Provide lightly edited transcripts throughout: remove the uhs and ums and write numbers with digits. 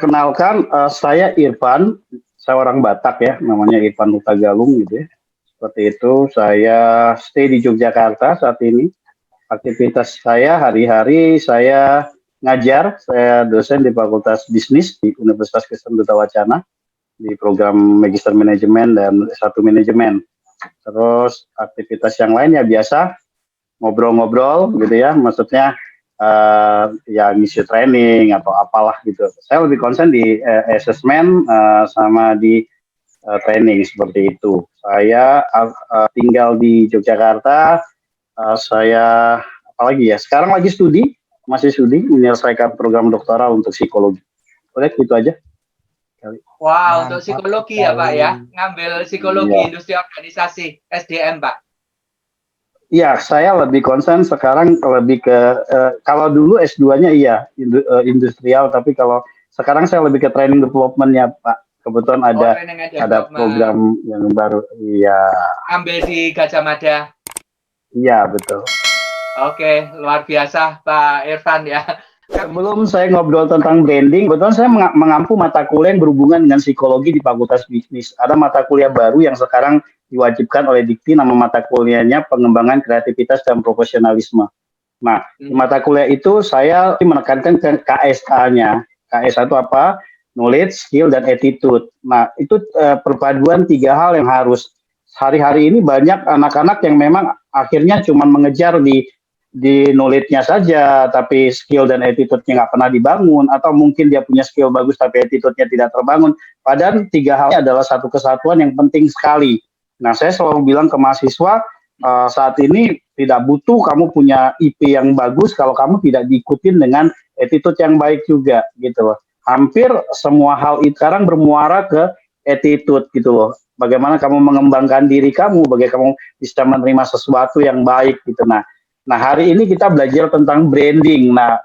perkenalkan, saya Irfan, saya orang Batak ya, namanya Irfan Hutagalung gitu ya. Seperti itu, saya stay di Yogyakarta saat ini. Aktivitas saya hari-hari saya ngajar, saya dosen di Fakultas Bisnis di Universitas Kristen Duta Wacana di program Magister Manajemen dan S1 Manajemen. Terus aktivitas yang lain ya biasa ngobrol-ngobrol gitu ya, maksudnya ya ngisi training atau apalah gitu. Saya lebih konsen di assessment sama di training seperti itu. Saya tinggal di Yogyakarta. Saya apalagi ya, sekarang lagi masih studi menyelesaikan program doktoral untuk psikologi. Boleh gitu aja. Wow, untuk psikologi ya Pak ya, ngambil psikologi industri organisasi SDM Pak. Iya, saya lebih konsen sekarang lebih ke kalau dulu S2-nya iya industrial, tapi kalau sekarang saya lebih ke training development ya Pak. Kebetulan ada program yang baru. Iya. Ambil di Gajah Mada. Iya, betul. Oke, luar biasa Pak Irfan ya. Sebelum saya ngobrol tentang branding, kebetulan saya mengampu mata kuliah yang berhubungan dengan psikologi di Fakultas Bisnis. Ada mata kuliah baru yang sekarang diwajibkan oleh Dikti, nama mata kuliahnya pengembangan kreativitas dan profesionalisme. Nah, di mata kuliah itu saya menekankan ke KSA-nya. KSA itu apa? Knowledge, skill, dan attitude. Nah, itu perpaduan 3 hal yang harus. Hari-hari ini banyak anak-anak yang memang akhirnya cuma mengejar di knowledge-nya saja, tapi skill dan attitude-nya nggak pernah dibangun, atau mungkin dia punya skill bagus tapi attitude-nya tidak terbangun. Padahal 3 hal ini adalah satu kesatuan yang penting sekali. Nah, saya selalu bilang ke mahasiswa, saat ini tidak butuh kamu punya IP yang bagus kalau kamu tidak diikutin dengan attitude yang baik juga, gitu loh. Hampir semua hal itu sekarang bermuara ke attitude, gitu loh. Bagaimana kamu mengembangkan diri kamu, bagaimana kamu bisa menerima sesuatu yang baik, gitu. Nah, hari ini kita belajar tentang branding. Nah,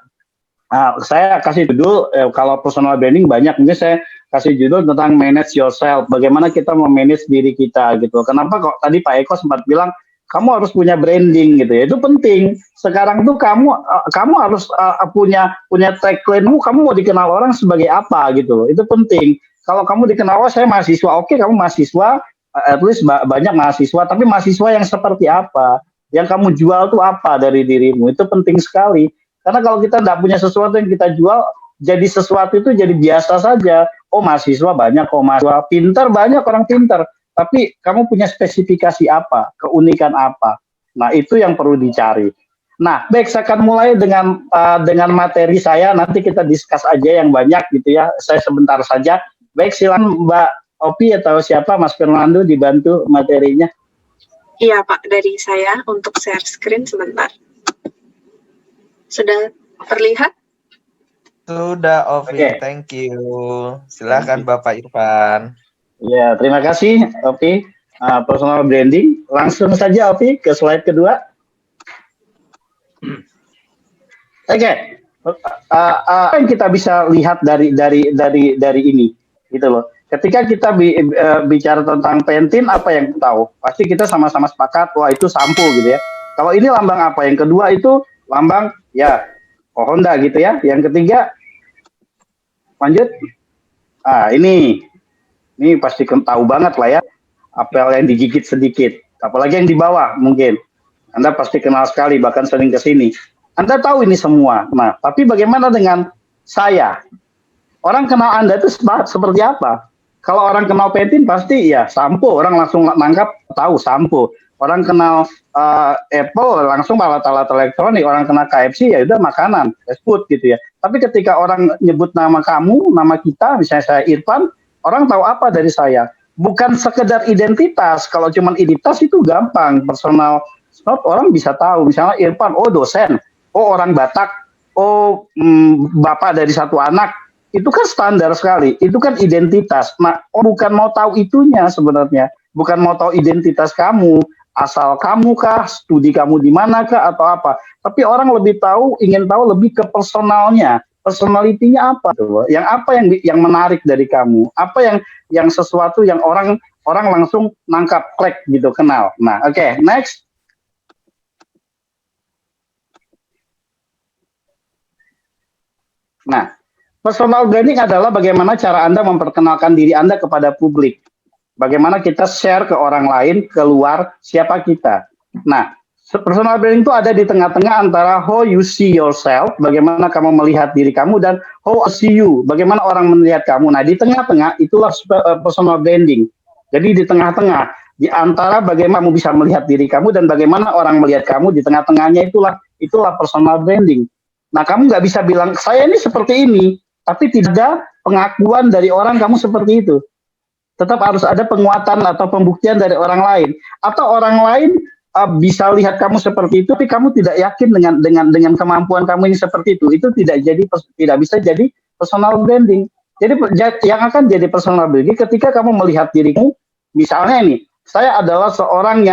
saya kasih judul, kalau personal branding banyak, mungkin saya kasih judul tentang manage yourself. Bagaimana kita memanage diri kita gitu. Kenapa kok tadi Pak Eko sempat bilang kamu harus punya branding gitu ya. Itu penting. Sekarang tuh kamu harus punya tagline, kamu mau dikenal orang sebagai apa gitu loh. Itu penting. Kalau kamu dikenal, saya mahasiswa, oke kamu mahasiswa, at least banyak mahasiswa, tapi mahasiswa yang seperti apa? Yang kamu jual tuh apa dari dirimu? Itu penting sekali. Karena kalau kita tidak punya sesuatu yang kita jual, jadi sesuatu itu jadi biasa saja. Oh, mahasiswa banyak, oh mahasiswa pintar banyak, orang pintar. Tapi kamu punya spesifikasi apa, keunikan apa? Nah, itu yang perlu dicari. Nah, baik, saya akan mulai dengan materi saya. Nanti kita discuss aja yang banyak gitu ya. Saya sebentar saja. Baik, silakan Mbak Opi atau siapa, Mas Fernando dibantu materinya. Iya Pak, dari saya untuk share screen sebentar. Sudah terlihat? Sudah, Ovi. Okay. Thank you. Silakan Bapak Irfan. Ya, terima kasih, Ovi. Personal branding. Langsung saja, Ovi, ke slide kedua. Oke. Apa yang kita bisa lihat dari ini, gitu loh. Ketika kita bicara tentang Pantene, apa yang kita tahu? Pasti kita sama-sama sepakat, wah itu sampo gitu ya. Kalau ini lambang apa? Yang kedua itu lambang ya Honda gitu ya. Yang ketiga lanjut. Ini pasti tahu banget lah ya. Apel yang digigit sedikit, apalagi yang di bawah mungkin. Anda pasti kenal sekali, bahkan sering ke sini. Anda tahu ini semua. Nah, tapi bagaimana dengan saya? Orang kenal Anda itu seperti apa? Kalau orang kenal Pantene pasti ya sampo, orang langsung nangkap tahu sampo. Orang kenal Apple langsung alat-alat elektronik, orang kenal KFC ya udah makanan, fast food gitu ya. Tapi ketika orang nyebut nama kamu, nama kita, misalnya saya Irfan, orang tahu apa dari saya? Bukan sekedar identitas. Kalau cuma identitas itu gampang, personal orang bisa tahu. Misalnya Irfan, oh dosen, oh orang Batak, oh bapak dari satu anak. Itu kan standar sekali, itu kan identitas. Nah, bukan mau tahu itunya sebenarnya, bukan mau tahu identitas kamu, asal kamu kah, studi kamu di mana kah, atau apa. Tapi orang ingin tahu lebih ke personalnya, personalitinya apa tuh, yang menarik dari kamu, apa yang sesuatu yang orang langsung nangkap, klik gitu, kenal. Nah, oke, next. Nah, Personal branding adalah bagaimana cara Anda memperkenalkan diri Anda kepada publik. Bagaimana kita share ke orang lain, keluar siapa kita. Nah, personal branding itu ada di tengah-tengah antara how you see yourself, bagaimana kamu melihat diri kamu, dan how I see you, bagaimana orang melihat kamu. Nah, di tengah-tengah itulah personal branding. Jadi di tengah-tengah, di antara bagaimana kamu bisa melihat diri kamu dan bagaimana orang melihat kamu, di tengah-tengahnya itulah personal branding. Nah, kamu nggak bisa bilang, saya ini seperti ini, tapi tidak ada pengakuan dari orang kamu seperti itu. Tetap harus ada penguatan atau pembuktian dari orang lain. Atau orang lain bisa lihat kamu seperti itu, tapi kamu tidak yakin dengan kemampuan kamu ini seperti itu. Itu tidak bisa jadi personal branding. Jadi yang akan jadi personal branding ketika kamu melihat dirimu, misalnya ini, saya adalah seorang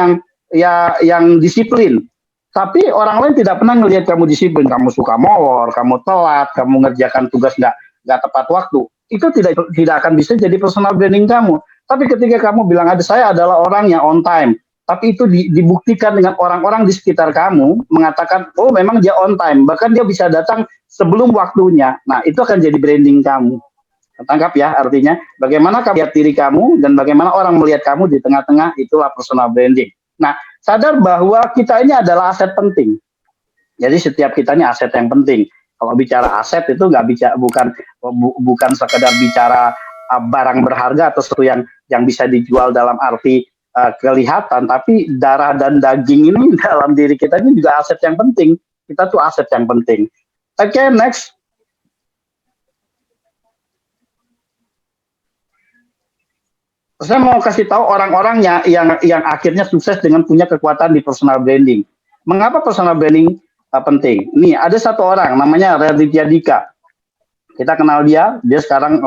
yang disiplin. Tapi orang lain tidak pernah melihat kamu disiplin, kamu suka molor, kamu telat, kamu ngerjakan tugas nggak tepat waktu. Itu tidak akan bisa jadi personal branding kamu. Tapi ketika kamu bilang saya adalah orang yang on time, tapi itu dibuktikan dengan orang-orang di sekitar kamu mengatakan, oh memang dia on time, bahkan dia bisa datang sebelum waktunya. Nah, itu akan jadi branding kamu. Tangkap ya, artinya bagaimana kamu lihat diri kamu dan bagaimana orang melihat kamu di tengah-tengah, itulah personal branding. Nah, sadar bahwa kita ini adalah aset penting. Jadi setiap kita ini aset yang penting. Kalau bicara aset itu bukan sekedar bicara barang berharga atau sesuatu yang bisa dijual dalam arti kelihatan, tapi darah dan daging ini dalam diri kita ini juga aset yang penting. Kita tuh aset yang penting. Oke, next. Saya mau kasih tahu orang-orang yang akhirnya sukses dengan punya kekuatan di personal branding. Mengapa personal branding penting? Nih, ada satu orang namanya Raditya Dika. Kita kenal dia sekarang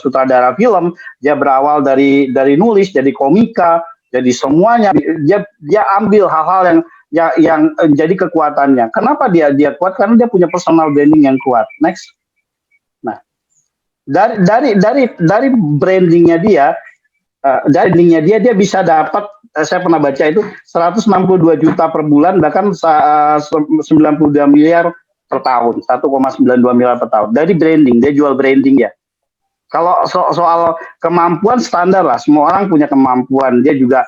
sutradara film. Dia berawal dari nulis, jadi komika, jadi semuanya. Dia ambil hal-hal yang jadi kekuatannya. Kenapa dia kuat? Karena dia punya personal branding yang kuat. Next. Nah, dari brandingnya dia, dia bisa dapat, saya pernah baca itu 162 juta per bulan, bahkan 92 miliar per tahun, 1,92 miliar per tahun. Dari branding, dia jual branding ya. Kalau soal kemampuan standar lah, semua orang punya kemampuan. Dia juga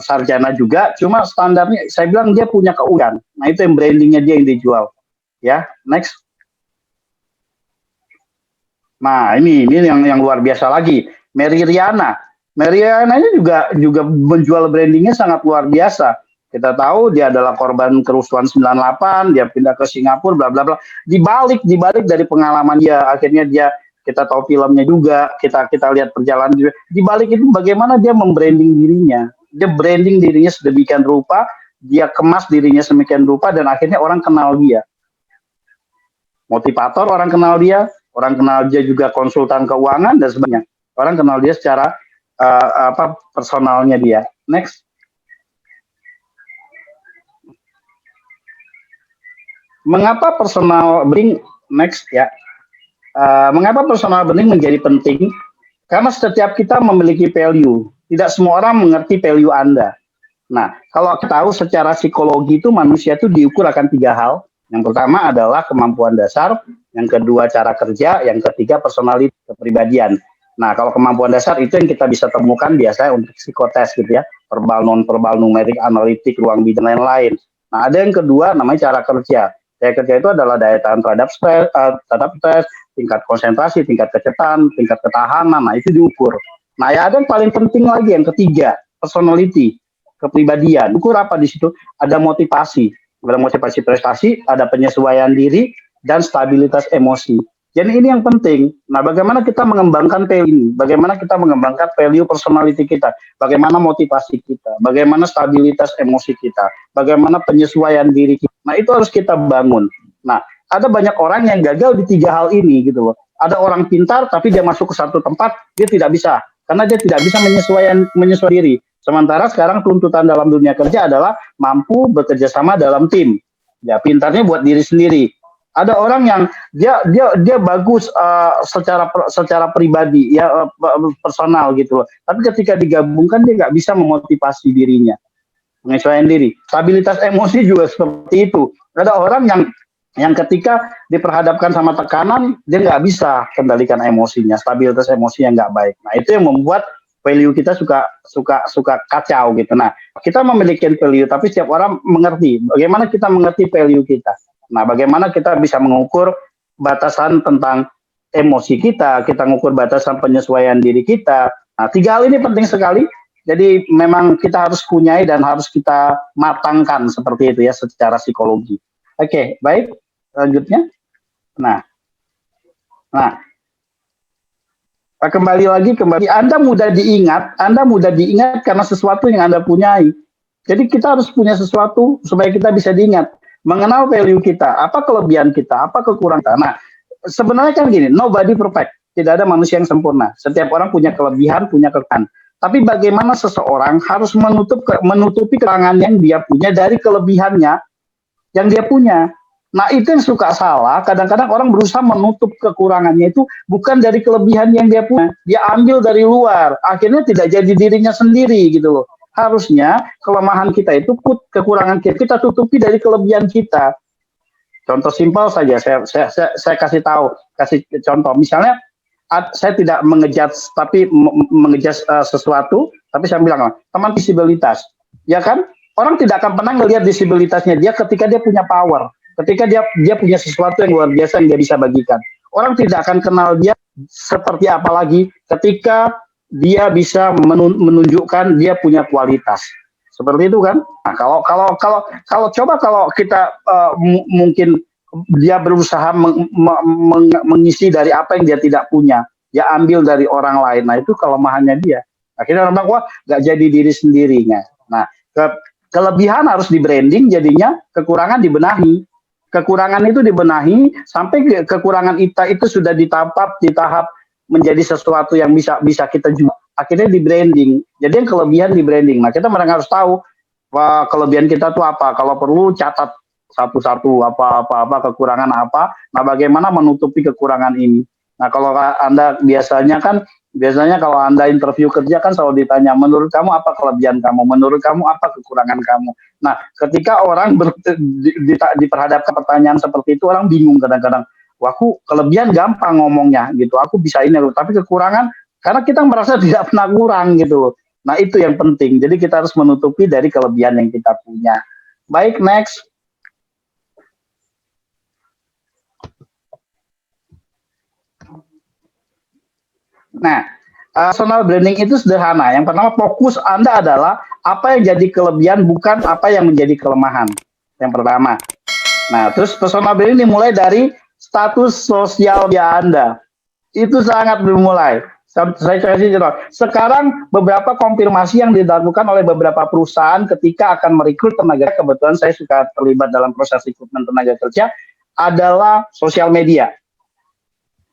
sarjana juga, cuma standarnya saya bilang dia punya keunggulan. Nah, itu yang brandingnya dia yang dijual. Ya, next. Nah, ini yang luar biasa lagi. Mary Riana ini juga menjual brandingnya sangat luar biasa. Kita tahu dia adalah korban kerusuhan 98, dia pindah ke Singapura, bla bla bla. Dibalik dari pengalaman dia, akhirnya kita tahu filmnya juga, kita lihat perjalanan dia. Dibalik itu bagaimana dia membranding dirinya. Dia branding dirinya sedemikian rupa, dia kemas dirinya sedemikian rupa, dan akhirnya orang kenal dia. Motivator, orang kenal dia juga konsultan keuangan dan sebagainya. Orang kenal dia secara personalnya dia. Next. Mengapa personal branding? Next ya. Mengapa personal branding menjadi penting? Karena setiap kita memiliki value. Tidak semua orang mengerti value Anda. Nah, kalau kita tahu secara psikologi itu manusia itu diukur akan 3 hal. Yang pertama adalah kemampuan dasar, yang kedua cara kerja, yang ketiga personality, kepribadian. Nah, kalau kemampuan dasar itu yang kita bisa temukan biasanya untuk psikotes gitu ya, verbal, non-verbal, numerik, analitik, ruang bidang lain-lain. Nah, ada yang kedua namanya cara kerja. Cara kerja itu adalah daya tahan terhadap stres, tingkat konsentrasi, tingkat kecepatan, tingkat ketahanan. Nah, itu diukur. Nah, ya ada yang paling penting lagi yang ketiga, personality, kepribadian. Ukur apa di situ? Ada motivasi. Ada motivasi prestasi, ada penyesuaian diri, dan stabilitas emosi. Jadi ini yang penting. Nah, bagaimana kita mengembangkan value ini? Bagaimana kita mengembangkan value personality kita? Bagaimana motivasi kita? Bagaimana stabilitas emosi kita? Bagaimana penyesuaian diri kita? Nah, itu harus kita bangun. Nah, ada banyak orang yang gagal di 3 hal ini gitu loh. Ada orang pintar, tapi dia masuk ke satu tempat, dia tidak bisa. Karena dia tidak bisa menyesuaikan diri. Sementara sekarang tuntutan dalam dunia kerja adalah mampu bekerja sama dalam tim. Ya, pintarnya buat diri sendiri. Ada orang yang dia bagus secara pribadi, ya personal gitu loh. Tapi ketika digabungkan dia nggak bisa memotivasi dirinya, menyesuaikan diri. Stabilitas emosi juga seperti itu. Ada orang yang Yang ketika diperhadapkan sama tekanan, dia nggak bisa kendalikan emosinya, stabilitas emosinya nggak baik. Nah, itu yang membuat value kita suka kacau gitu. Nah, kita memiliki value, tapi setiap orang mengerti bagaimana kita mengerti value kita. Nah, bagaimana kita bisa mengukur batasan tentang emosi kita mengukur batasan penyesuaian diri kita. Nah, 3 hal ini penting sekali. Jadi memang kita harus punyai dan harus kita matangkan seperti itu ya secara psikologi. Oke, baik. Selanjutnya. Nah, kembali Anda mudah diingat karena sesuatu yang Anda punyai. Jadi kita harus punya sesuatu supaya kita bisa diingat, mengenal value kita, apa kelebihan kita, apa kekurangan kita. Nah, sebenarnya kan gini, nobody perfect, tidak ada manusia yang sempurna. Setiap orang punya kelebihan, punya kekurangan. Tapi bagaimana seseorang harus menutupi kekurangan yang dia punya dari kelebihannya yang dia punya. Nah, itu yang suka salah. Kadang-kadang orang berusaha menutup kekurangannya itu bukan dari kelebihan yang dia punya. Dia ambil dari luar. Akhirnya tidak jadi dirinya sendiri gitu loh. Harusnya kelemahan kita itu kekurangan kita tutupi dari kelebihan kita. Contoh simpel saja. Saya kasih contoh. Misalnya saya tidak mengejudge tapi mengejudge sesuatu, tapi saya bilang teman disabilitas. Ya kan? Orang tidak akan pernah melihat disabilitasnya dia ketika dia punya power. Ketika dia punya sesuatu yang luar biasa yang dia bisa bagikan. Orang tidak akan kenal dia seperti apa lagi ketika dia bisa menunjukkan dia punya kualitas. Seperti itu kan? Nah, kalau kita mungkin dia berusaha mengisi dari apa yang dia tidak punya, dia ambil dari orang lain. Nah, itu kelemahannya dia. Akhirnya orang bilang, wah, nggak jadi diri sendirinya. Nah, kelebihan harus di branding, jadinya kekurangan dibenahi. Kekurangan itu dibenahi sampai kekurangan itu sudah di tahap menjadi sesuatu yang bisa kita jual. Akhirnya di branding. Jadi yang kelebihan di branding. Nah, kita memang harus tahu kelebihan kita tuh apa. Kalau perlu catat satu-satu apa kekurangan apa. Nah, bagaimana menutupi kekurangan ini. Nah, kalau Anda biasanya kalau Anda interview kerja kan selalu ditanya, menurut kamu apa kelebihan kamu? Menurut kamu apa kekurangan kamu? Nah, ketika orang diperhadapkan pertanyaan seperti itu, orang bingung kadang-kadang. Wah, aku kelebihan gampang ngomongnya gitu. Aku bisa ini, tapi kekurangan karena kita merasa tidak pernah kurang gitu. Nah, itu yang penting. Jadi kita harus menutupi dari kelebihan yang kita punya. Baik, next. Nah, personal branding itu sederhana. Yang pertama, fokus Anda adalah apa yang jadi kelebihan, bukan apa yang menjadi kelemahan. Yang pertama. Nah, terus personal branding dimulai dari status sosial Anda. Itu sangat dimulai. Saya kasih contoh. Sekarang beberapa konfirmasi yang dilakukan oleh beberapa perusahaan ketika akan merekrut tenaga, kebetulan saya suka terlibat dalam proses rekrutmen tenaga kerja, adalah sosial media.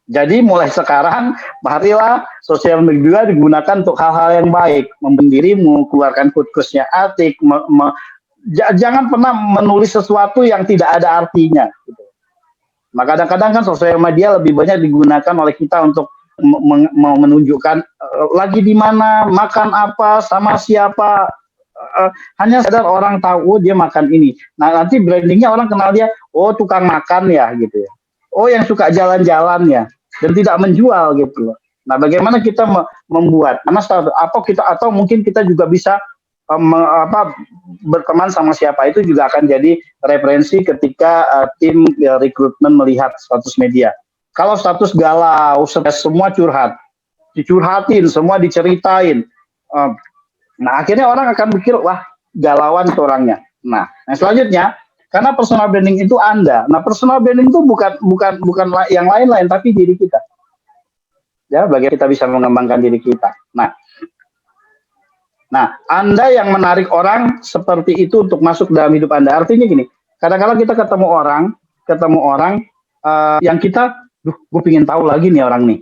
Jadi mulai sekarang, marilah sosial media digunakan untuk hal-hal yang baik. Membendirimu, keluarkan food-kusnya Atik, jangan pernah menulis sesuatu yang tidak ada artinya. Gitu. Nah, kadang-kadang kan sosial media lebih banyak digunakan oleh kita untuk menunjukkan lagi di mana, makan apa, sama siapa. Hanya sadar orang tahu, oh dia makan ini. Nah, nanti brandingnya orang kenal dia, oh tukang makan ya gitu ya. Oh yang suka jalan-jalan ya. Dan tidak menjual gitu loh. Nah, bagaimana kita membuat? Atau mungkin kita juga bisa berteman sama siapa itu juga akan jadi referensi ketika tim rekrutmen melihat status media. Kalau status galau, semua dicurhatin, semua diceritain. Nah, akhirnya orang akan mikir, wah, galauan itu orangnya. Nah, selanjutnya, karena personal branding itu Anda. Nah, personal branding itu bukan yang lain-lain, tapi diri kita. Ya, bagaimana kita bisa mengembangkan diri kita. Nah, Anda yang menarik orang seperti itu untuk masuk dalam hidup Anda. Artinya gini, kadang-kadang kita ketemu orang yang kita, gue pengen tahu lagi nih orang nih.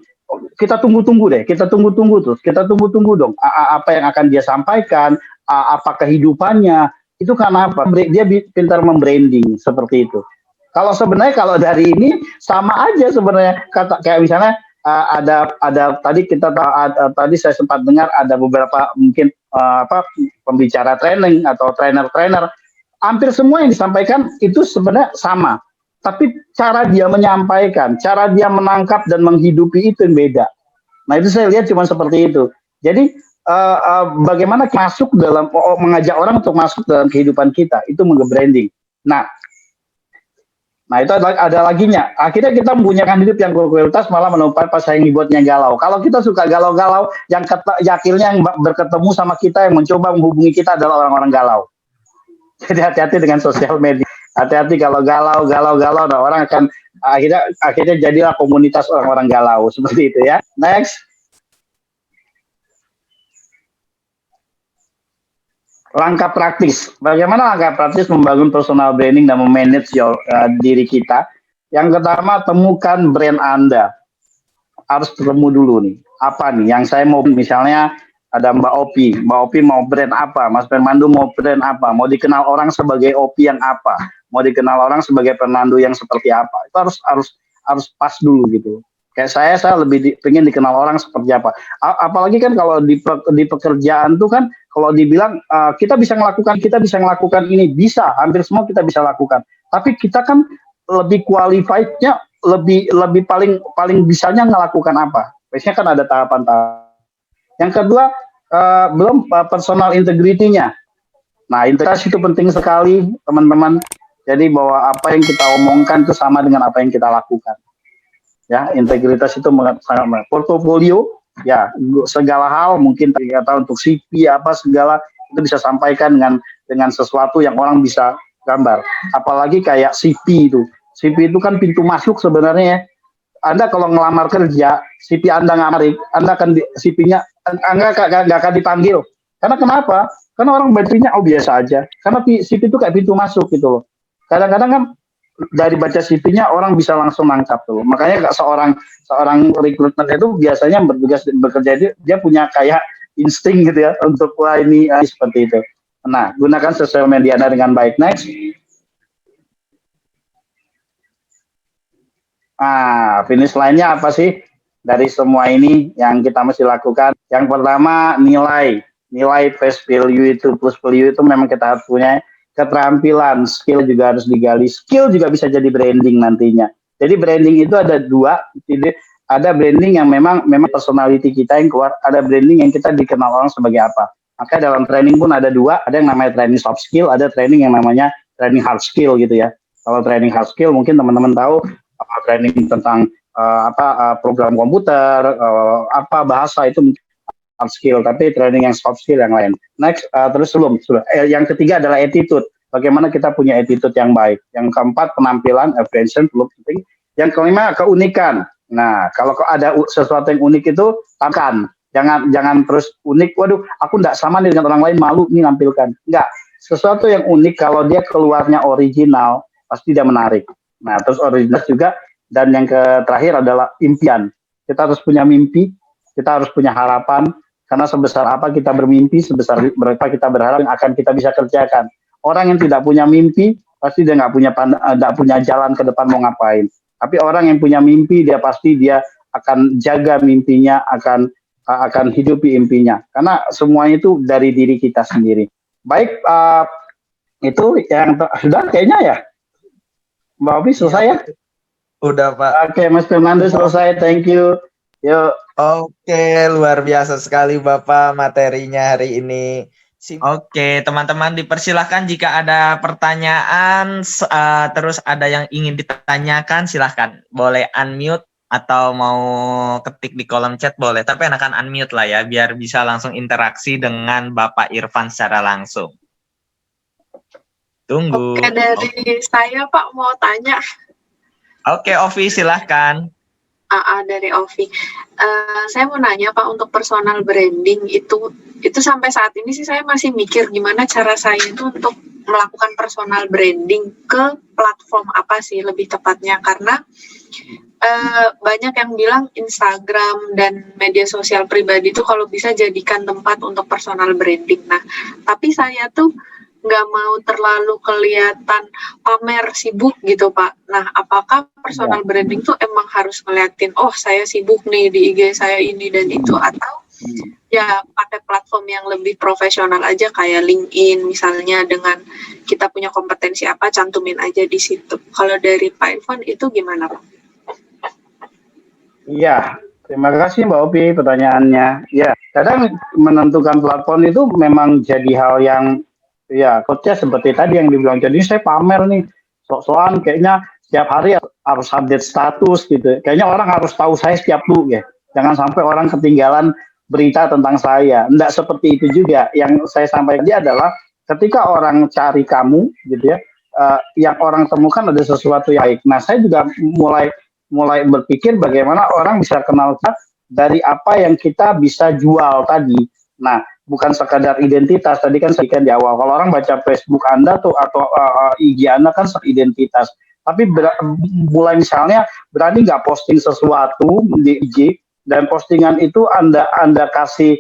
Kita tunggu-tunggu deh, kita tunggu-tunggu dong. Apa yang akan dia sampaikan, apa kehidupannya. Itu karena apa? Dia pintar membranding seperti itu. Kalau dari ini sama aja sebenarnya. Kayak misalnya ada tadi saya sempat dengar ada beberapa mungkin pembicara training atau trainer. Hampir semua yang disampaikan itu sebenarnya sama. Tapi cara dia menyampaikan, cara dia menangkap dan menghidupi itu yang beda. Nah itu saya lihat cuma seperti itu. Jadi bagaimana masuk dalam mengajak orang untuk masuk dalam kehidupan kita itu branding. Nah itu ada laginya. Akhirnya kita mempunyai hidup yang berkualitas malah menumpang pesaing dibuatnya galau. Kalau kita suka galau-galau, yang akhirnya yang berketemu sama kita yang mencoba menghubungi kita adalah orang-orang galau. Jadi hati-hati dengan sosial media. Hati-hati kalau galau, nah orang akan akhirnya jadilah komunitas orang-orang galau seperti itu ya. Next. Langkah praktis. Bagaimana langkah praktis membangun personal branding dan memanage diri kita? Yang pertama, temukan brand Anda. Harus ketemu dulu nih. Apa nih? Yang saya mau, misalnya ada Mbak Opi. Mbak Opi mau brand apa? Mas Fernando mau brand apa? Mau dikenal orang sebagai Opi yang apa? Mau dikenal orang sebagai Fernando yang seperti apa? Itu harus pas dulu gitu. Kayak saya lebih pengen dikenal orang seperti apa. Apalagi kan kalau di pekerjaan tuh kan kalau dibilang kita bisa melakukan ini, bisa, hampir semua kita bisa lakukan. Tapi kita kan lebih qualified-nya, lebih paling bisanya melakukan apa. Biasanya kan ada tahapan-tahapan. Yang kedua, belum personal integrity-nya. Nah, integritas itu penting sekali, teman-teman. Jadi bahwa apa yang kita omongkan itu sama dengan apa yang kita lakukan. Ya, integritas itu sangat portofolio. Ya, segala hal mungkin kata untuk CV apa segala itu bisa sampaikan dengan sesuatu yang orang bisa gambar. Apalagi kayak CV itu. CV itu kan pintu masuk sebenarnya ya. Anda kalau ngelamar kerja, CV Anda nggak menarik, Anda akan CV-nya nggak akan dipanggil. Karena kenapa? Karena orang bacanya biasa aja. Karena CV itu kayak pintu masuk gitu loh. Kadang-kadang kan dari baca CV-nya orang bisa langsung nangkap tuh. Makanya seorang recruiter itu biasanya bertugas bekerja dia punya kayak insting gitu ya untuk wah ini seperti itu. Nah, gunakan sosial media Anda dengan baik. Next. Finish line-nya apa sih dari semua ini yang kita mesti lakukan? Yang pertama nilai face value itu plus value itu memang kita harus punya. Keterampilan, skill juga harus digali. Skill juga bisa jadi branding nantinya. Jadi branding itu ada dua. Ada branding yang memang personality kita yang keluar. Ada branding yang kita dikenal orang sebagai apa. Maka dalam training pun ada dua. Ada yang namanya training soft skill. Ada training yang namanya training hard skill gitu ya. Kalau training hard skill mungkin teman-teman tahu training tentang program komputer, bahasa itu hard skill, tapi training yang soft skill yang lain. Next, terus yang ketiga adalah attitude. Bagaimana kita punya attitude yang baik. Yang keempat, penampilan, apprehension, penting. Yang kelima, keunikan. Nah, kalau ada sesuatu yang unik itu, tampilkan. Jangan terus unik, waduh, aku enggak sama nih dengan orang lain, malu nih nampilkan. Enggak, sesuatu yang unik, kalau dia keluarnya original, pasti dia menarik. Nah, terus original juga, dan yang terakhir adalah impian. Kita harus punya mimpi, kita harus punya harapan, karena sebesar apa kita bermimpi, sebesar berapa kita berharap yang akan kita bisa kerjakan. Orang yang tidak punya mimpi, pasti dia nggak punya jalan ke depan mau ngapain. Tapi orang yang punya mimpi, dia akan jaga mimpinya, akan hidupi impinya. Karena semuanya itu dari diri kita sendiri. Baik, itu yang sudah kayaknya ya. Mbak Opi selesai ya? Udah Pak. Oke, Mas Fernando selesai. Thank you. Yuk. Oke, luar biasa sekali Bapak materinya hari ini. Oke, teman-teman dipersilahkan jika ada pertanyaan terus ada yang ingin ditanyakan silahkan. Boleh unmute atau mau ketik di kolom chat boleh. Tapi enakan unmute lah ya biar bisa langsung interaksi dengan Bapak Irfan secara langsung. Tunggu. Oke, dari saya Pak mau tanya. Oke, Ovi silahkan. Dari Ovi. Saya mau nanya Pak, untuk personal branding itu sampai saat ini sih saya masih mikir gimana cara saya itu untuk melakukan personal branding ke platform apa sih lebih tepatnya, karena banyak yang bilang Instagram dan media sosial pribadi itu kalau bisa jadikan tempat untuk personal branding. Nah, tapi saya tuh nggak mau terlalu kelihatan pamer sibuk gitu Pak. Nah, apakah personal branding tuh emang harus ngeliatin, oh saya sibuk nih di IG saya ini dan itu, atau ya pakai platform yang lebih profesional aja kayak LinkedIn misalnya dengan kita punya kompetensi apa, cantumin aja di situ. Kalau dari Pak Irfan itu gimana, Pak? Iya, terima kasih Mbak Opi pertanyaannya. Ya, kadang menentukan platform itu memang jadi hal yang ya coachnya seperti tadi yang dibilang. Jadi saya pamer nih, sok-sokan kayaknya setiap hari harus update status gitu. Kayaknya orang harus tahu saya setiap dulu ya. Jangan sampai orang ketinggalan berita tentang saya. Enggak seperti itu juga. Yang saya sampaikan dia adalah ketika orang cari kamu gitu ya, yang orang temukan ada sesuatu yang baik. Nah, saya juga mulai berpikir bagaimana orang bisa kenal kita dari apa yang kita bisa jual tadi. Nah, bukan sekadar identitas. Tadi kan saya di awal, kalau orang baca Facebook Anda tuh atau IG Anda kan identitas. Tapi mulai misalnya berani nggak posting sesuatu di IG dan postingan itu Anda kasih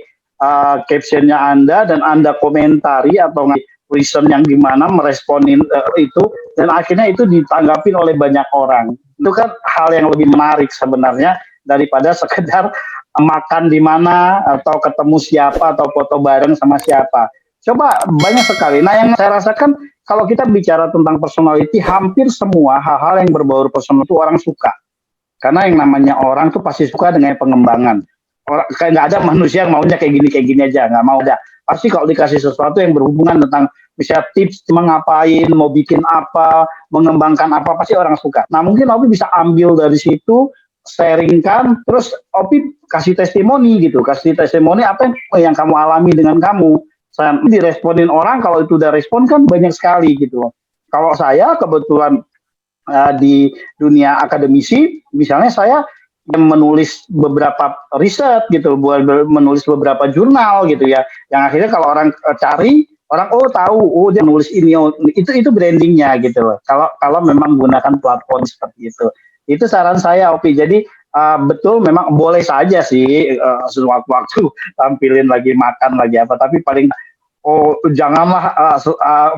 captionnya Anda dan Anda komentari atau reason yang gimana meresponin itu dan akhirnya itu ditanggapi oleh banyak orang. Itu kan hal yang lebih menarik sebenarnya daripada sekedar makan di mana atau ketemu siapa atau foto bareng sama siapa. Coba banyak sekali. Nah, yang saya rasakan kalau kita bicara tentang personality, hampir semua hal-hal yang berbau personal itu orang suka. Karena yang namanya orang tuh pasti suka dengan pengembangan. Kayak nggak ada manusia yang maunya kayak gini aja, nggak mau ada. Pasti kalau dikasih sesuatu yang berhubungan tentang misalnya tips ngapain, mau bikin apa, mengembangkan apa, pasti orang suka. Nah, mungkin Opi bisa ambil dari situ, sharingkan, terus Opi kasih testimoni gitu, kasih testimoni apa yang kamu alami dengan kamu. Saya diresponin orang, kalau itu udah respon kan banyak sekali gitu. Kalau saya kebetulan di dunia akademisi, misalnya saya menulis beberapa riset gitu, menulis beberapa jurnal gitu ya, yang akhirnya kalau orang cari, orang tahu dia nulis ini, itu brandingnya gitu loh. Kalau memang menggunakan platform seperti itu saran saya Opi. Jadi betul memang boleh saja sih sewaktu-waktu tampilin lagi makan lagi apa, tapi paling janganlah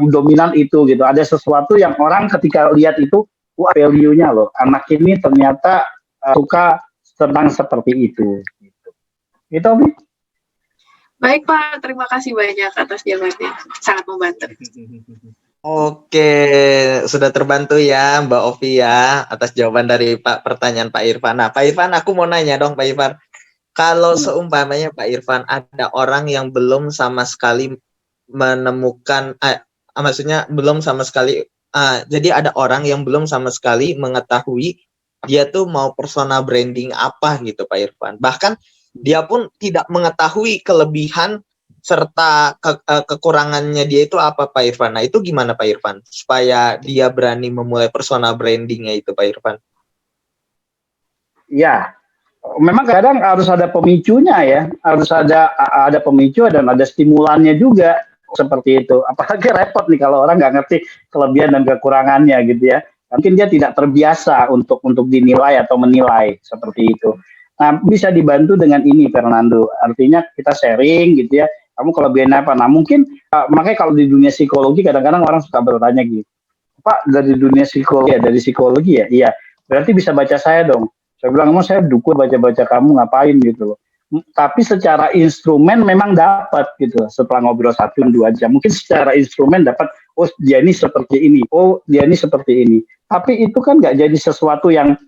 dominan itu gitu. Ada sesuatu yang orang ketika lihat itu, wah value-nya loh, anak ini ternyata suka tentang seperti itu. Gitu, Opi. Baik Pak, terima kasih banyak atas jawabannya, sangat membantu. Oke, sudah terbantu ya Mbak Ovi ya atas jawaban dari pertanyaan Pak Irfan. Nah, Pak Irfan, aku mau nanya dong Pak Irfan. Kalau seumpamanya Pak Irfan ada orang yang belum sama sekali menemukan, maksudnya belum sama sekali, jadi ada orang yang belum sama sekali mengetahui dia tuh mau personal branding apa gitu Pak Irfan. Bahkan dia pun tidak mengetahui kelebihan serta kekurangannya dia itu apa Pak Irfan. Nah, itu gimana Pak Irfan supaya dia berani memulai personal brandingnya itu Pak Irfan? Ya, memang kadang harus ada pemicunya ya, harus ada pemicu dan ada stimulannya juga seperti itu. Apalagi repot nih kalau orang nggak ngerti kelebihan dan kekurangannya gitu ya. Mungkin dia tidak terbiasa untuk dinilai atau menilai seperti itu. Nah, bisa dibantu dengan ini Fernando. Artinya kita sharing gitu ya. Kamu kelebihannya apa? Nah, mungkin makanya kalau di dunia psikologi kadang-kadang orang suka bertanya gitu. Pak, dari dunia psikologi ya, dari psikologi ya? Iya. Berarti bisa baca saya dong. Saya bilang, saya dukung baca-baca kamu ngapain gitu loh. Tapi secara instrumen memang dapat gitu setelah ngobrol 1-2 jam. Mungkin secara instrumen dapat, dia ini seperti ini, dia ini seperti ini. Tapi itu kan nggak jadi sesuatu yang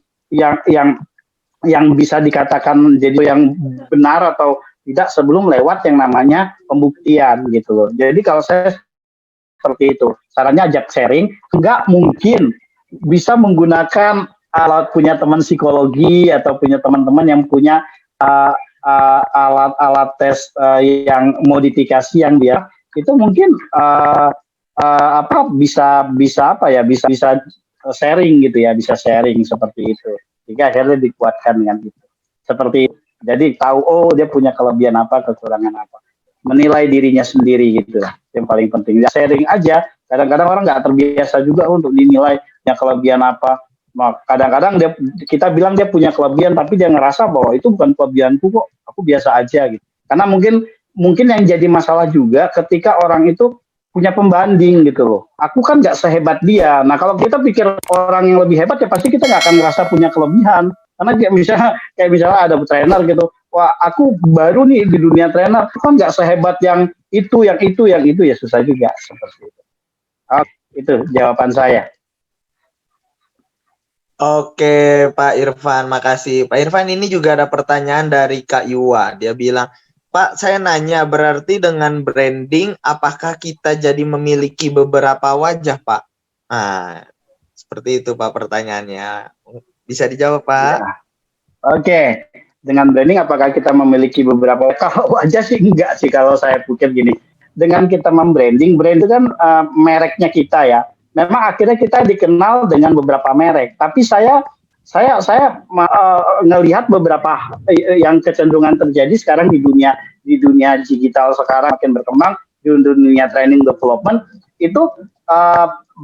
bisa dikatakan jadi yang benar atau tidak sebelum lewat yang namanya pembuktian gitu loh. Jadi kalau saya seperti itu, sarannya ajak sharing. Nggak mungkin bisa menggunakan alat punya teman psikologi atau punya teman-teman yang punya alat tes yang modifikasi yang dia itu mungkin bisa sharing gitu ya, bisa sharing seperti itu. Jika akhirnya dikuatkan dengan itu. Seperti itu. Jadi tahu dia punya kelebihan apa, kekurangan apa. Menilai dirinya sendiri gitu. Yang paling penting. Ya, sharing aja. Kadang-kadang orang nggak terbiasa juga untuk dinilai punya kelebihan apa. Nah, kadang-kadang kita bilang dia punya kelebihan, tapi dia ngerasa bahwa itu bukan kelebihanku kok, aku biasa aja gitu. Karena mungkin yang jadi masalah juga ketika orang itu punya pembanding gitu loh. Aku kan nggak sehebat dia. Nah, kalau kita pikir orang yang lebih hebat ya pasti kita nggak akan merasa punya kelebihan. Karena kayak misalnya ada trainer gitu, wah aku baru nih di dunia trainer, aku kan nggak sehebat yang itu ya susah juga seperti itu. Itu jawaban saya. Oke, Pak Irfan, makasih. Pak Irfan, ini juga ada pertanyaan dari Kak Yuwa. Dia bilang, Pak, saya nanya, berarti dengan branding, apakah kita jadi memiliki beberapa wajah, Pak? Nah, seperti itu, Pak, pertanyaannya. Bisa dijawab, Pak? Ya. Oke, dengan branding apakah kita memiliki beberapa? Kalau wajah sih enggak sih, kalau saya pikir gini. Dengan kita membranding, brand itu kan mereknya kita ya. Memang akhirnya kita dikenal dengan beberapa merek, tapi saya ngelihat beberapa yang kecenderungan terjadi sekarang di dunia digital sekarang makin berkembang, di dunia training development itu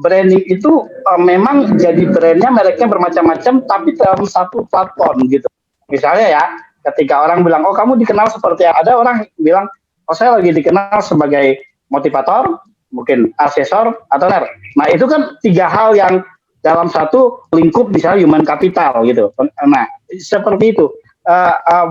branding itu memang jadi brandnya mereknya bermacam-macam tapi dalam satu platform gitu. Misalnya ya, ketika orang bilang, oh kamu dikenal seperti ada orang bilang, oh saya lagi dikenal sebagai motivator, mungkin asesor atau trainer. Nah itu kan tiga hal yang dalam satu lingkup misalnya human capital gitu. Nah seperti itu.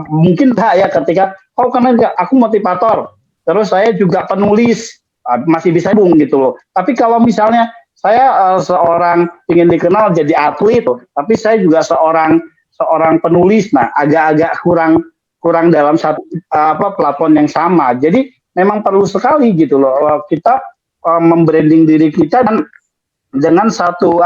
Mungkin tak ya ketika karena aku motivator, terus saya juga penulis, masih bisa hubung gitu loh. Tapi kalau misalnya saya seorang ingin dikenal jadi atlet, tapi saya juga seorang penulis, nah agak-agak kurang dalam satu platform yang sama. Jadi memang perlu sekali gitu loh kita membranding diri kita dan dengan satu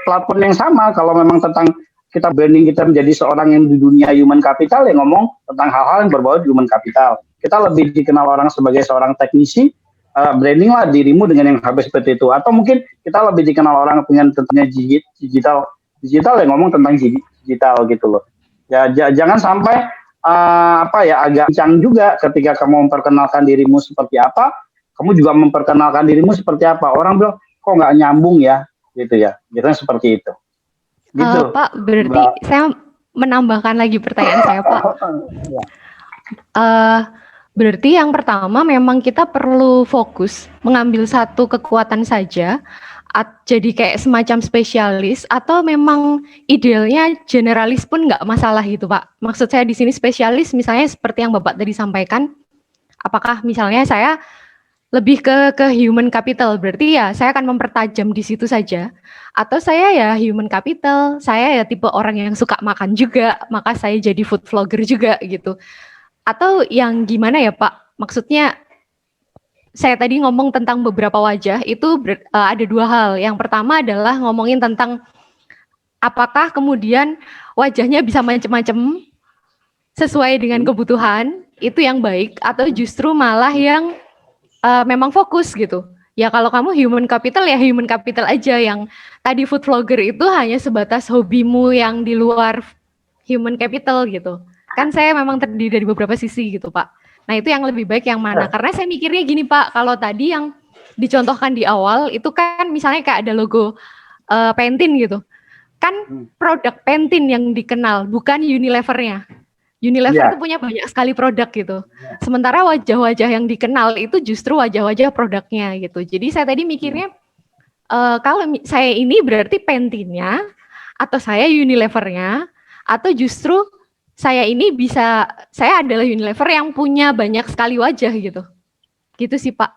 platform yang sama. Kalau memang tentang kita branding kita menjadi seorang yang di dunia human capital, ya ngomong tentang hal-hal yang berbau human capital. Kita lebih dikenal orang sebagai seorang teknisi, branding lah dirimu dengan yang habis seperti itu. Atau mungkin kita lebih dikenal orang dengan tentunya digital ya ngomong tentang digital gitu loh. Ya jangan sampai agak kencang juga ketika kamu memperkenalkan dirimu seperti apa, kamu juga memperkenalkan dirimu seperti apa. Orang bilang, kok nggak nyambung ya, gitu ya. Gitu seperti itu. Gitu. Pak, berarti saya menambahkan lagi pertanyaan saya, Pak. Berarti yang pertama memang kita perlu fokus mengambil satu kekuatan saja, jadi kayak semacam spesialis, atau memang idealnya generalis pun nggak masalah gitu, Pak. Maksud saya di sini spesialis misalnya seperti yang Bapak tadi sampaikan, apakah misalnya saya lebih ke human capital, berarti ya saya akan mempertajam di situ saja, atau saya ya human capital, saya ya tipe orang yang suka makan juga, maka saya jadi food vlogger juga gitu. Atau yang gimana ya Pak, maksudnya saya tadi ngomong tentang beberapa wajah, itu ada dua hal. Yang pertama adalah ngomongin tentang apakah kemudian wajahnya bisa macam-macam sesuai dengan kebutuhan, itu yang baik, atau justru malah yang memang fokus gitu. Ya kalau kamu human capital ya human capital aja, yang tadi food vlogger itu hanya sebatas hobimu yang di luar human capital gitu. Kan saya memang terdiri dari beberapa sisi gitu Pak. Nah itu yang lebih baik yang mana? Karena saya mikirnya gini Pak, kalau tadi yang dicontohkan di awal itu kan misalnya kayak ada logo Pantene gitu. Kan produk Pantene yang dikenal, bukan Unilever-nya. Unilever itu punya banyak sekali produk gitu. Sementara wajah-wajah yang dikenal itu justru wajah-wajah produknya gitu. Jadi saya tadi mikirnya kalau saya ini berarti Pantene-nya, atau saya Unilever-nya, atau justru saya ini saya adalah Unilever yang punya banyak sekali wajah gitu. Gitu sih Pak.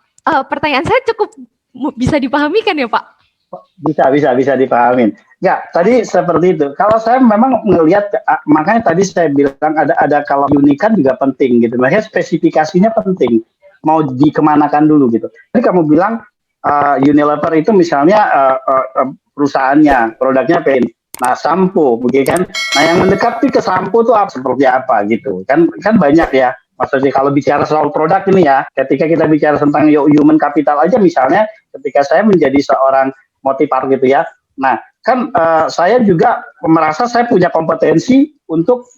Pertanyaan saya cukup bisa dipahami kan ya Pak? Bisa dipahamin. Ya, tadi seperti itu. Kalau saya memang melihat, makanya tadi saya bilang ada kalau unikan juga penting gitu. Makanya spesifikasinya penting. Mau dikemanakan dulu gitu. Jadi kamu bilang Unilever itu misalnya perusahaannya, produknya Pantene. Nah, sampo, begitu kan? Nah, yang mendekati ke sampo tuh seperti apa gitu. Kan banyak ya. Maksudnya kalau bicara soal produk ini ya, ketika kita bicara tentang human capital aja misalnya, ketika saya menjadi seorang motivator gitu ya. Nah, kan saya juga merasa saya punya kompetensi untuk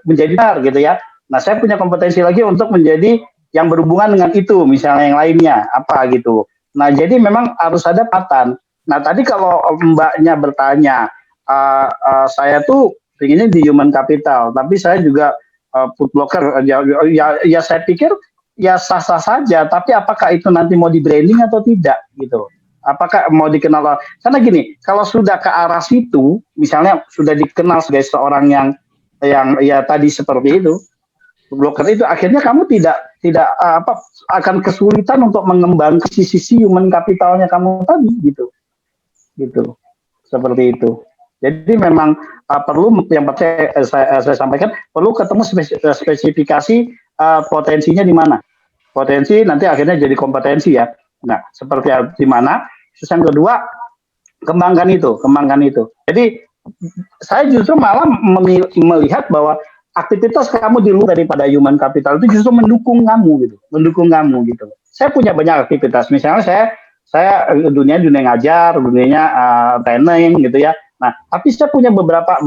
menjadi benar gitu ya. Nah, saya punya kompetensi lagi untuk menjadi yang berhubungan dengan itu, misalnya yang lainnya apa gitu. Nah, jadi memang harus ada patan. Nah, tadi kalau Mbaknya bertanya, saya tuh inginnya di human capital, tapi saya juga food blogger. Ya saya pikir ya sah-sah saja, tapi apakah itu nanti mau di branding atau tidak gitu. Apakah mau dikenal? Karena gini, kalau sudah ke arah situ, misalnya sudah dikenal sebagai seorang yang ya tadi seperti itu, blocker itu akhirnya kamu tidak akan kesulitan untuk mengembangkan sisi human capitalnya kamu tadi gitu seperti itu. Jadi memang perlu yang saya sampaikan, perlu ketemu spesifikasi potensinya di mana. Potensi nanti akhirnya jadi kompetensi ya. Nah, seperti di mana. Terus yang kedua, kembangkan itu. Jadi saya justru malah melihat bahwa aktivitas kamu di luar daripada human capital itu justru mendukung kamu gitu. Saya punya banyak aktivitas, misalnya saya dunia ngajar, dunianya training gitu ya. Nah, tapi saya punya beberapa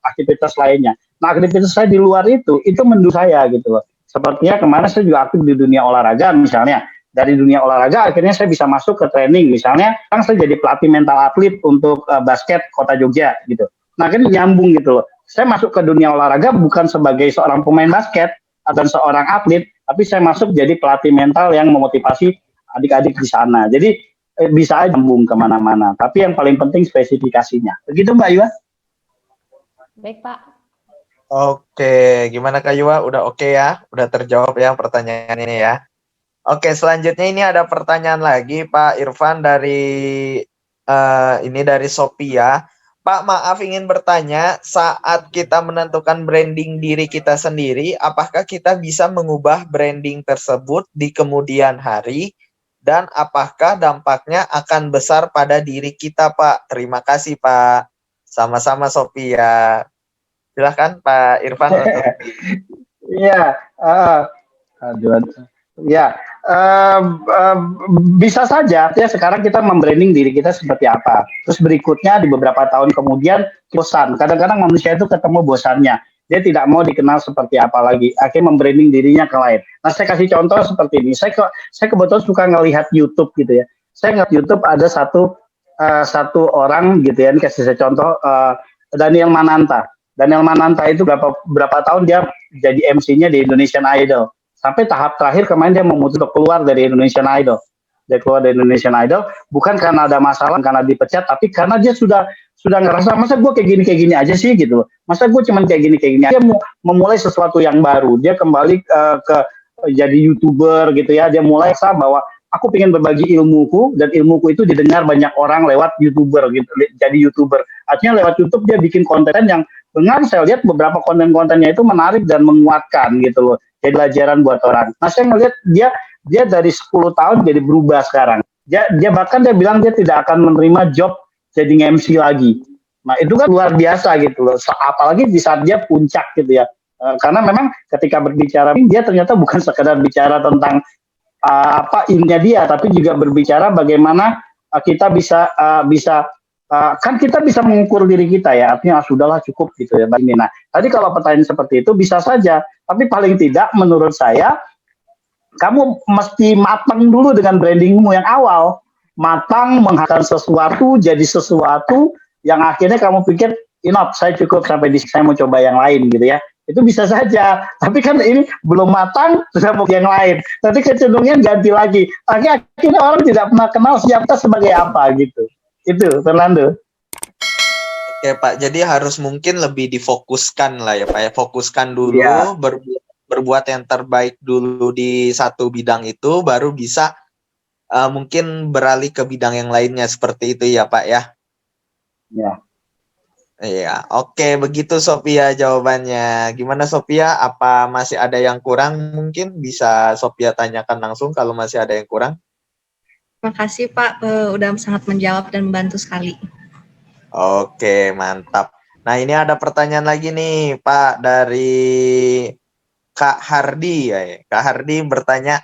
aktivitas lainnya. Nah, aktivitas saya di luar itu mendukung saya gitu loh. Sepertinya kemarin saya juga aktif di dunia olahraga misalnya. Dari dunia olahraga akhirnya saya bisa masuk ke training, misalnya kan saya jadi pelatih mental atlet untuk basket Kota Jogja gitu. Nah, kan nyambung gitu loh. Saya masuk ke dunia olahraga bukan sebagai seorang pemain basket atau seorang atlet, tapi saya masuk jadi pelatih mental yang memotivasi adik-adik di sana. Jadi bisa aja nyambung kemana-mana. Tapi yang paling penting spesifikasinya. Begitu Mbak Yua? Baik Pak. Oke, gimana Kak Yua? Udah oke ya? Udah terjawab ya pertanyaan ini ya? Oke, selanjutnya ini ada pertanyaan lagi Pak Irfan dari dari Sophia. Pak, maaf ingin bertanya, saat kita menentukan branding diri kita sendiri, apakah kita bisa mengubah branding tersebut di kemudian hari? Dan apakah dampaknya akan besar pada diri kita, Pak? Terima kasih, Pak. Sama-sama, Sophia. Silahkan, Pak Irfan. Iya, bisa saja ya sekarang kita membranding diri kita seperti apa. Terus berikutnya di beberapa tahun kemudian bosan. Kadang-kadang manusia itu ketemu bosannya. Dia tidak mau dikenal seperti apa lagi. Akhirnya membranding dirinya ke lain. Nah, saya kasih contoh seperti ini. Saya kebetulan suka ngelihat YouTube gitu ya. Saya ngelihat YouTube ada satu orang gitu ya. Ini kasih saya contoh Daniel Mananta. Daniel Mananta itu berapa tahun dia jadi MC-nya di Indonesian Idol. Sampai tahap terakhir kemarin dia memutuskan untuk keluar dari Indonesian Idol. Dia keluar dari Indonesian Idol bukan karena ada masalah, karena dipecat, tapi karena dia sudah ngerasa masa gue kayak gini aja sih gitu. Masa gue cuman kayak gini. Dia mau memulai sesuatu yang baru. Dia kembali ke jadi YouTuber gitu ya. Dia mulai bahwa aku pengen berbagi ilmuku dan ilmuku itu didengar banyak orang lewat YouTuber gitu. Jadi YouTuber. Artinya lewat YouTube dia bikin konten yang benar, saya lihat beberapa konten-kontennya itu menarik dan menguatkan gitu loh. Jadi pelajaran buat orang. Nah, saya ngelihat dia dari 10 tahun jadi berubah sekarang. Dia bahkan dia bilang dia tidak akan menerima job jadi MC lagi. Nah, itu kan luar biasa gitu loh. Apalagi di saat dia puncak gitu ya. Karena memang ketika berbicara dia ternyata bukan sekedar bicara tentang intinya dia, tapi juga berbicara bagaimana kita bisa kan kita bisa mengukur diri kita ya, artinya sudahlah cukup gitu ya. Nah, tadi kalau pertanyaan seperti itu bisa saja, tapi paling tidak menurut saya kamu mesti matang dulu dengan brandingmu yang awal, matang menghasilkan sesuatu jadi sesuatu yang akhirnya kamu pikir enough, saya cukup sampai di sini, saya mau coba yang lain gitu ya. Itu bisa saja, tapi kan ini belum matang sudah mau yang lain, nanti kecenderungan ganti lagi, akhirnya orang tidak pernah kenal siapa sebagai apa gitu. Itu Fernando. Oke Pak, jadi harus mungkin lebih difokuskan lah ya Pak ya, fokuskan dulu ya. Berbuat yang terbaik dulu di satu bidang itu, baru bisa mungkin beralih ke bidang yang lainnya, seperti itu ya Pak ya. Ya. Iya, oke, begitu Sophia jawabannya. Gimana Sophia? Apa masih ada yang kurang? Mungkin bisa Sophia tanyakan langsung kalau masih ada yang kurang. Terima kasih Pak, udah sangat menjawab dan membantu sekali. Oke, mantap. Nah, ini ada pertanyaan lagi nih Pak dari Kak Hardi ya. Kak Hardi bertanya,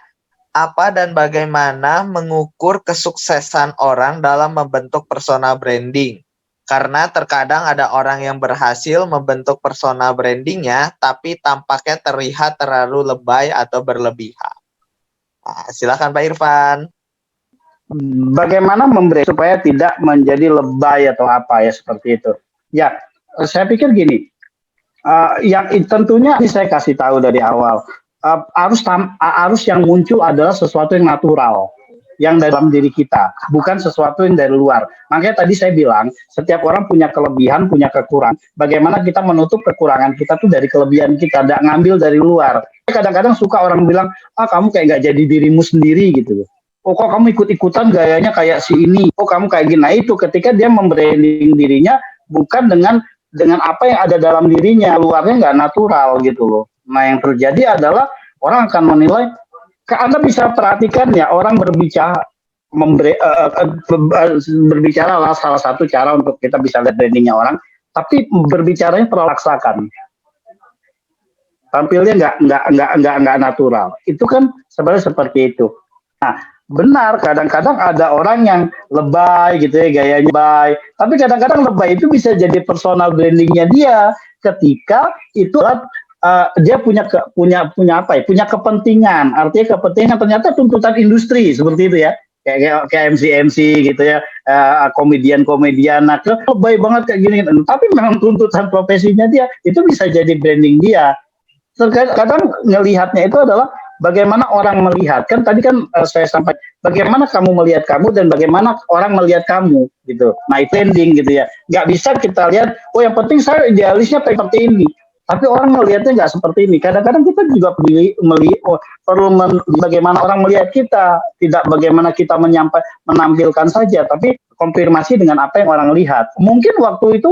apa dan bagaimana mengukur kesuksesan orang dalam membentuk persona branding? Karena terkadang ada orang yang berhasil membentuk persona brandingnya, tapi tampaknya terlihat terlalu lebay atau berlebihan. Nah, silakan Pak Irfan. Bagaimana memberi supaya tidak menjadi lebay atau apa ya seperti itu? Ya, saya pikir gini, yang tentunya ini saya kasih tahu dari awal, arus yang muncul adalah sesuatu yang natural. yang dalam diri kita, bukan sesuatu yang dari luar. Makanya tadi saya bilang, setiap orang punya kelebihan, punya kekurangan. Bagaimana kita menutup kekurangan kita tuh dari kelebihan kita, tidak ngambil dari luar. Kadang-kadang suka orang bilang, kamu kayak gak jadi dirimu sendiri gitu. Oh, kok kamu ikut-ikutan gayanya kayak si ini. Oh, kamu kayak gini. Nah, itu ketika dia membranding dirinya bukan dengan apa yang ada dalam dirinya, luarnya nggak natural gitu loh. Nah, yang terjadi adalah orang akan menilai. Anda bisa perhatikan ya, orang berbicara berbicara adalah salah satu cara untuk kita bisa lihat brandingnya orang, tapi berbicaranya terlaksakan, tampilnya nggak natural. Itu kan sebenarnya seperti itu. Nah, benar, kadang-kadang ada orang yang lebay gitu ya, gayanya lebay, tapi kadang-kadang lebay itu bisa jadi personal brandingnya dia ketika itu dia punya apa ya? Punya kepentingan. Artinya kepentingan ternyata tuntutan industri seperti itu ya. Kayak MC gitu ya, komedian. Nah, lebay banget kayak gini. Tapi memang tuntutan profesinya dia itu bisa jadi branding dia. Kadang ngelihatnya itu adalah bagaimana orang melihat. Kan tadi kan saya sampaikan bagaimana kamu melihat kamu dan bagaimana orang melihat kamu gitu. Nah, itu branding gitu ya. Nggak bisa kita lihat, yang penting saya idealisnya seperti ini. Tapi orang melihatnya nggak seperti ini. Kadang-kadang kita juga perlu bagaimana orang melihat kita, tidak bagaimana kita menampilkan saja, tapi konfirmasi dengan apa yang orang lihat. Mungkin waktu itu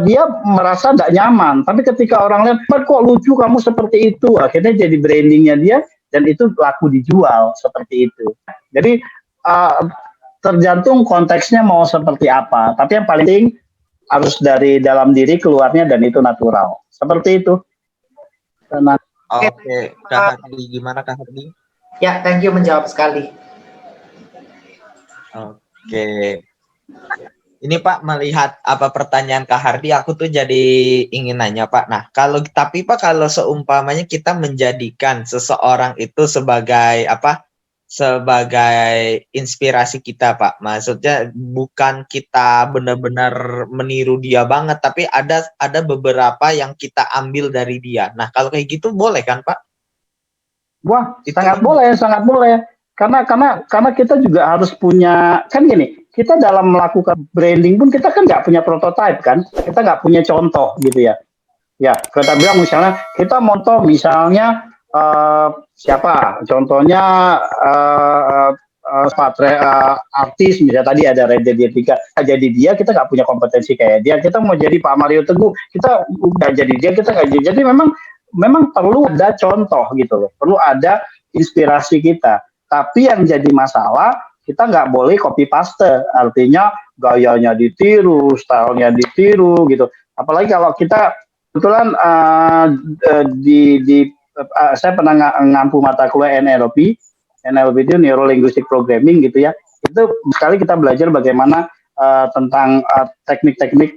dia merasa tidak nyaman, tapi ketika orang lihat, kok lucu kamu seperti itu, akhirnya jadi brandingnya dia dan itu laku dijual seperti itu. Jadi tergantung konteksnya mau seperti apa. Tapi yang paling penting harus dari dalam diri keluarnya dan itu natural. Seperti itu. Oke, Kak Hardi, gimana Kak Hardi? Ya, thank you menjawab sekali. Oke. Ini Pak, melihat apa pertanyaan Kak Hardi, aku tuh jadi ingin nanya Pak. Nah, kalau seumpamanya kita menjadikan seseorang itu sebagai sebagai inspirasi kita Pak. Maksudnya bukan kita benar-benar meniru dia banget, tapi ada beberapa yang kita ambil dari dia. Nah, kalau kayak gitu boleh kan Pak? Wah, sangat boleh. Karena kita juga harus punya, kan gini, kita dalam melakukan branding pun kita kan nggak punya prototype kan, kita nggak punya contoh gitu ya. Ya, kita bilang misalnya kita monto misalnya siapa? Contohnya artis misalnya tadi ada Reza Dia jadi dia kita nggak punya kompetensi kayak dia. Kita mau jadi Pak Mario Teguh, kita udah jadi dia, kita nggak jadi. Jadi memang perlu ada contoh gitu loh, perlu ada inspirasi kita. Tapi yang jadi masalah kita nggak boleh copy paste, artinya gayanya ditiru, stylenya ditiru gitu. Apalagi kalau kita kebetulan saya pernah ngampu mata kuliah NLP itu Neuro Linguistic Programming gitu ya. Itu sekali kita belajar bagaimana tentang teknik-teknik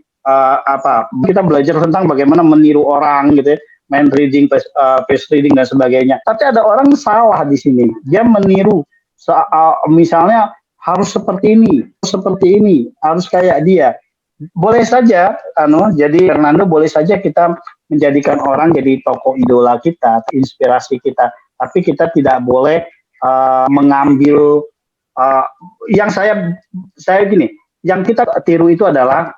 kita belajar tentang bagaimana meniru orang gitu ya, mind reading, face reading dan sebagainya. Tapi ada orang salah di sini. Dia meniru misalnya harus seperti ini, harus kayak dia. Boleh saja, jadi Fernando boleh saja kita menjadikan orang jadi tokoh idola kita, inspirasi kita. Tapi kita tidak boleh mengambil yang saya gini, yang kita tiru itu adalah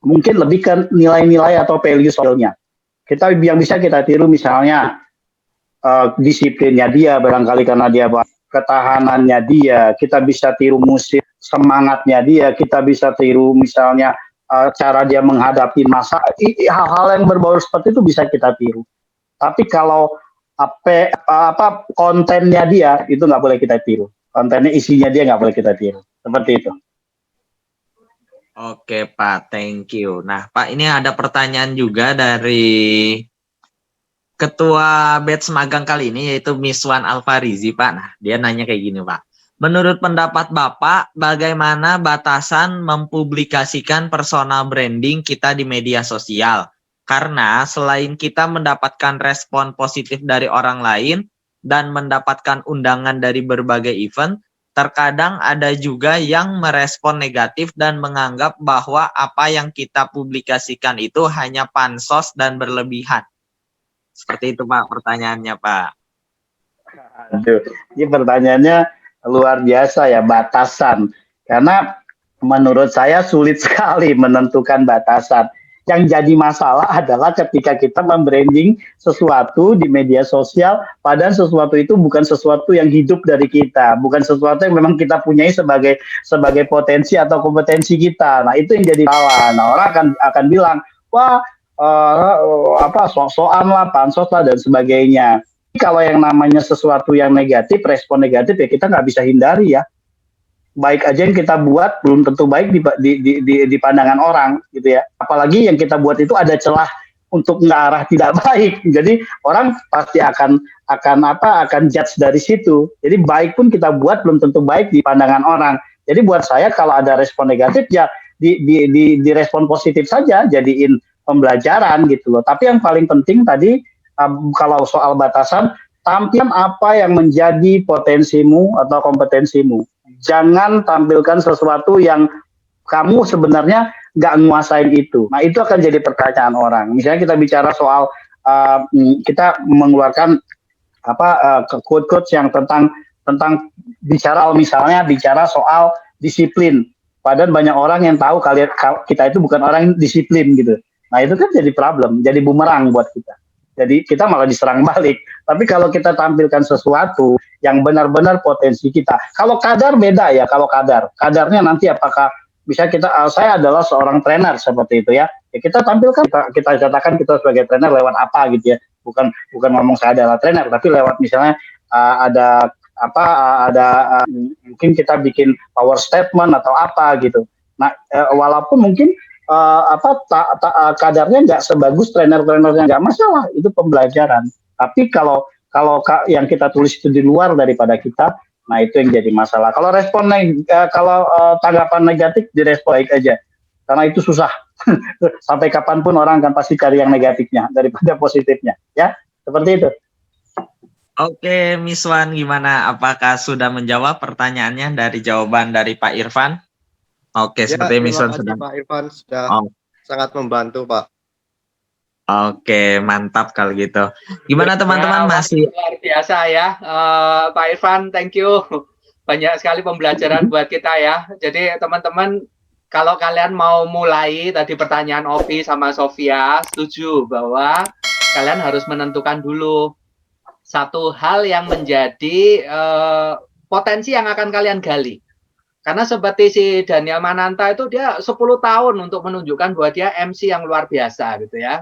mungkin lebih ke nilai-nilai atau value soalnya. Yang bisa kita tiru misalnya disiplinnya dia, barangkali karena dia ketahanannya dia, kita bisa tiru musik semangatnya dia, kita bisa tiru misalnya cara dia menghadapi hal-hal yang berbau seperti itu bisa kita tiru. Tapi kalau kontennya dia itu nggak boleh kita tiru, kontennya isinya dia nggak boleh kita tiru, seperti itu. Oke Pak, thank you. Nah Pak, ini ada pertanyaan juga dari Ketua Batch Magang kali ini, yaitu Miswan Alfarizi Pak. Nah, dia nanya kayak gini Pak. Menurut pendapat Bapak, bagaimana batasan mempublikasikan personal branding kita di media sosial? Karena selain kita mendapatkan respon positif dari orang lain dan mendapatkan undangan dari berbagai event, terkadang ada juga yang merespon negatif dan menganggap bahwa apa yang kita publikasikan itu hanya pansos dan berlebihan. Seperti itu Pak pertanyaannya Pak. Aduh, ini pertanyaannya luar biasa ya, batasan. Karena menurut saya sulit sekali menentukan batasan. Yang jadi masalah adalah ketika kita membranding sesuatu di media sosial, padahal sesuatu itu bukan sesuatu yang hidup dari kita, bukan sesuatu yang memang kita punyai sebagai potensi atau kompetensi kita. Nah, itu yang jadi salah. Nah, orang akan bilang, wah, sok-sokan lah, pansos lah, dan sebagainya. Kalau yang namanya sesuatu yang negatif, respon negatif, ya kita nggak bisa hindari ya. Baik aja yang kita buat belum tentu baik di pandangan orang gitu ya. Apalagi yang kita buat itu ada celah untuk nggak arah tidak baik. Jadi orang pasti akan judge dari situ. Jadi baik pun kita buat belum tentu baik di pandangan orang. Jadi buat saya kalau ada respon negatif ya di respon positif saja, jadiin pembelajaran gitu loh. Tapi yang paling penting tadi kalau soal batasan, tampilkan apa yang menjadi potensimu atau kompetensimu. Jangan tampilkan sesuatu yang kamu sebenarnya nggak menguasain itu. Nah, itu akan jadi pertanyaan orang. Misalnya kita bicara soal kita mengeluarkan quote-quote yang tentang bicara soal disiplin. Padahal banyak orang yang tahu kita itu bukan orang yang disiplin gitu. Nah, itu kan jadi problem, jadi bumerang buat kita. Jadi kita malah diserang balik. Tapi kalau kita tampilkan sesuatu yang benar-benar potensi kita. Kalau kadar beda ya, kadarnya nanti apakah bisa saya adalah seorang trainer seperti itu ya. Ya kita tampilkan, kita katakan kita sebagai trainer lewat apa gitu ya. Bukan ngomong saya adalah trainer, tapi lewat misalnya mungkin kita bikin power statement atau apa gitu. Nah, walaupun mungkin kadarnya nggak sebagus trainer-trainernya, nggak masalah, itu pembelajaran. Tapi kalau yang kita tulis itu di luar daripada kita, nah itu yang jadi masalah. Kalau tanggapan negatif direspon baik aja, karena itu susah. Sampai kapanpun orang akan pasti cari yang negatifnya daripada positifnya, ya seperti itu. Oke, Miss Wan, gimana? Apakah sudah menjawab pertanyaannya dari jawaban dari Pak Irfan? Oke, ya, seperti Miss Wan sudah. Pak Irfan sudah sangat membantu, Pak. Oke, mantap kalau gitu. Gimana teman-teman, masih luar biasa ya, Pak Irfan, thank you. Banyak sekali pembelajaran buat kita ya. Jadi teman-teman, kalau kalian mau mulai tadi pertanyaan Ovi sama Sofia, setuju bahwa kalian harus menentukan dulu satu hal yang menjadi potensi yang akan kalian gali. Karena seperti si Daniel Mananta itu dia 10 tahun untuk menunjukkan bahwa dia MC yang luar biasa gitu ya.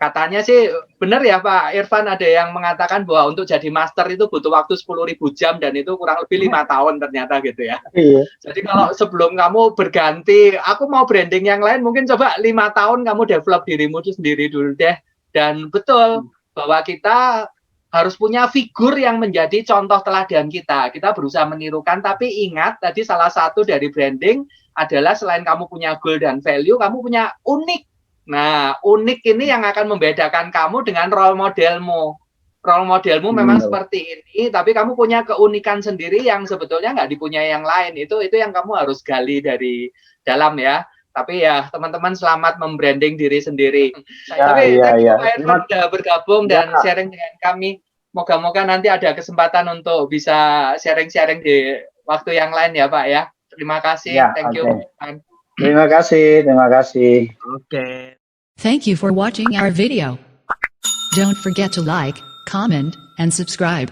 Katanya sih benar ya Pak Irfan, ada yang mengatakan bahwa untuk jadi master itu butuh waktu 10.000 jam dan itu kurang lebih 5 tahun ternyata gitu ya. Iya. Jadi kalau sebelum kamu berganti, aku mau branding yang lain, mungkin coba 5 tahun kamu develop dirimu itu sendiri dulu deh. Dan betul bahwa kita harus punya figur yang menjadi contoh teladan kita. Kita berusaha menirukan, tapi ingat tadi salah satu dari branding adalah selain kamu punya goal dan value, kamu punya unik. Nah, unik ini yang akan membedakan kamu dengan role modelmu. Role modelmu memang seperti ini, tapi kamu punya keunikan sendiri yang sebetulnya nggak dipunyai yang lain. Itu yang kamu harus gali dari dalam ya. Tapi ya teman-teman selamat membranding diri sendiri. Tapi Pak Irfan sudah bergabung dan sharing dengan kami. Moga-moga nanti ada kesempatan untuk bisa sharing-sharing di waktu yang lain ya Pak ya. Terima kasih. Thank you. Terima kasih. Oke. Thank you for watching our video. Don't forget to like, comment, and subscribe.